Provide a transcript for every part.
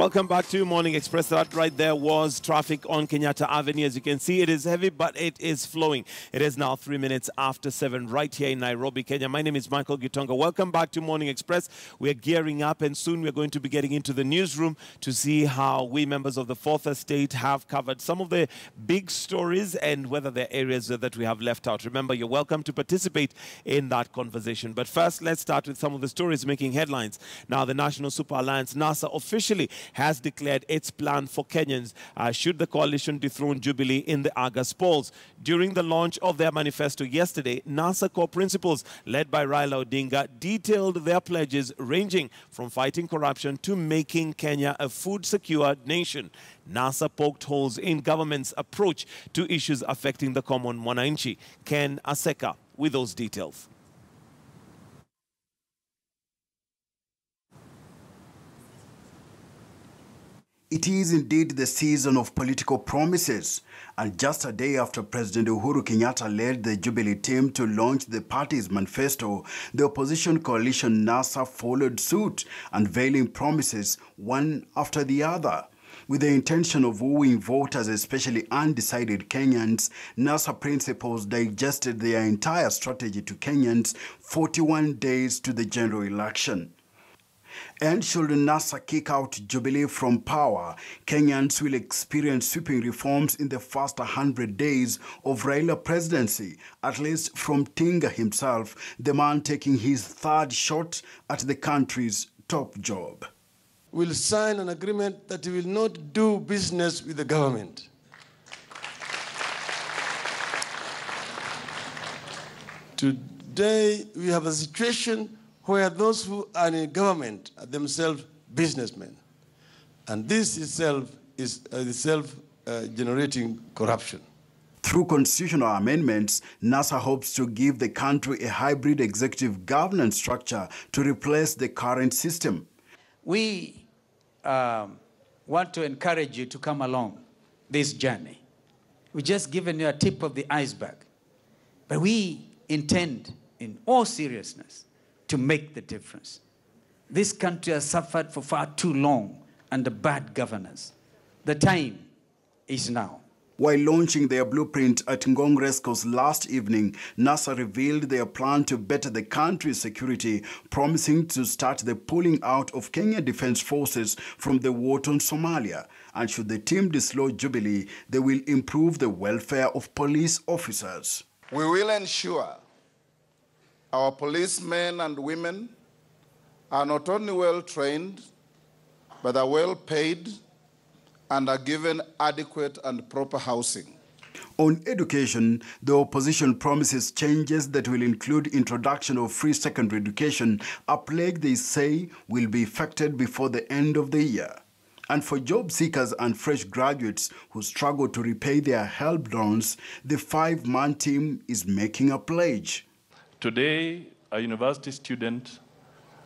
Welcome back to Morning Express. That right there was traffic on Kenyatta Avenue. As you can see, it is heavy, but it is flowing. It is now 3 minutes after 7 right here in Nairobi, Kenya. My name is Michael Gitonga. Welcome back to Morning Express. We're gearing up, and soon we're going to be getting into the newsroom to see how we members of the Fourth Estate have covered some of the big stories and whether there are areas that we have left out. Remember, you're welcome to participate in that conversation. But first, let's start with some of the stories making headlines. Now, the National Super Alliance, NASA, officially has declared its plan for Kenyans should the coalition dethrone Jubilee in the August polls. During the launch of their manifesto yesterday, NASA core principals led by Raila Odinga detailed their pledges ranging from fighting corruption to making Kenya a food-secure nation. NASA poked holes in government's approach to issues affecting the common mwananchi. Ken Aseka with those details. It is indeed the season of political promises, and just a day after President Uhuru Kenyatta led the Jubilee team to launch the party's manifesto, the opposition coalition NASA followed suit, unveiling promises one after the other. With the intention of wooing voters, especially undecided Kenyans, NASA principals digested their entire strategy to Kenyans 41 days to the general election. And should NASA kick out Jubilee from power, Kenyans will experience sweeping reforms in the first 100 days of Raila presidency, at least from Tinga himself, the man taking his third shot at the country's top job. We'll sign an agreement that we will not do business with the government. Today, we have a situation where those who are in government are themselves businessmen. And this itself is self-generating corruption. Through constitutional amendments, NASA hopes to give the country a hybrid executive governance structure to replace the current system. We want to encourage you to come along this journey. We've just given you a tip of the iceberg. But we intend, in all seriousness, to make the difference. This country has suffered for far too long under bad governance. The time is now. While launching their blueprint at Ngong Rescos last evening, NASA revealed their plan to better the country's security, promising to start the pulling out of Kenya Defense Forces from the war torn Somalia. And should the team dislodge Jubilee, they will improve the welfare of police officers. We will ensure our policemen and women are not only well-trained, but are well-paid and are given adequate and proper housing. On education, the opposition promises changes that will include introduction of free secondary education, a plague they say will be effected before the end of the year. And for job seekers and fresh graduates who struggle to repay their HELB loans, the 5-man team is making a pledge. Today, a university student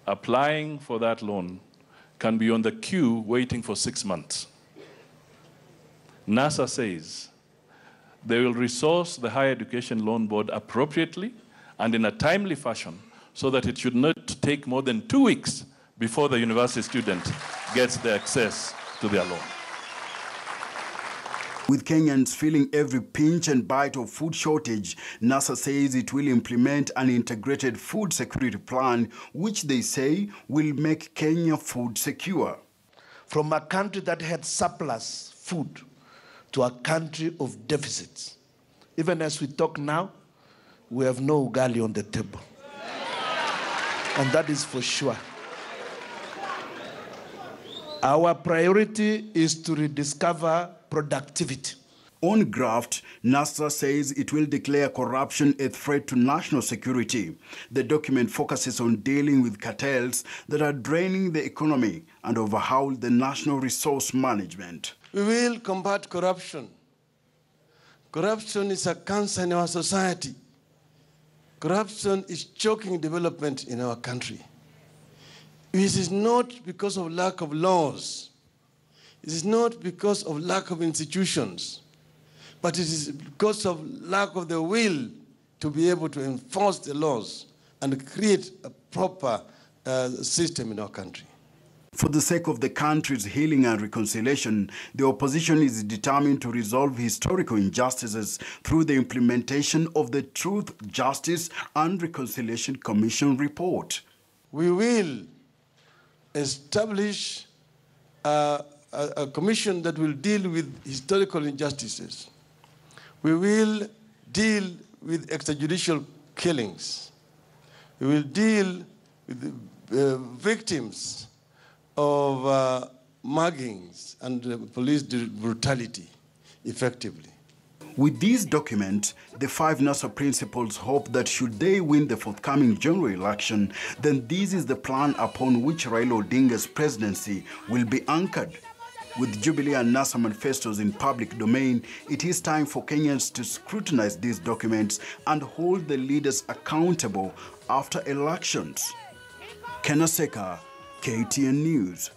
applying for that loan can be on the queue waiting for 6 months. NASA says they will resource the Higher Education Loan Board appropriately and in a timely fashion so that it should not take more than 2 weeks before the university student gets the access to their loan. With Kenyans feeling every pinch and bite of food shortage, NASA says it will implement an integrated food security plan, which they say will make Kenya food secure. From a country that had surplus food to a country of deficits. Even as we talk now, we have no ugali on the table. And that is for sure. Our priority is to rediscover productivity. On graft, NASA says it will declare corruption a threat to national security. The document focuses on dealing with cartels that are draining the economy and overhaul the national resource management. We will combat corruption. Corruption is a cancer in our society. Corruption is choking development in our country. It is not because of lack of laws. It is not because of lack of institutions, but it is because of lack of the will to be able to enforce the laws and create a proper system in our country. For the sake of the country's healing and reconciliation, the opposition is determined to resolve historical injustices through the implementation of the Truth, Justice and Reconciliation Commission report. We will establish a commission that will deal with historical injustices. We will deal with extrajudicial killings. We will deal with victims of muggings and police brutality effectively. With this document, the 5 NASA principals hope that should they win the forthcoming general election, then this is the plan upon which Raila Odinga's presidency will be anchored. With Jubilee and NASA manifestos in public domain, it is time for Kenyans to scrutinize these documents and hold the leaders accountable after elections. Kenaseka, KTN News.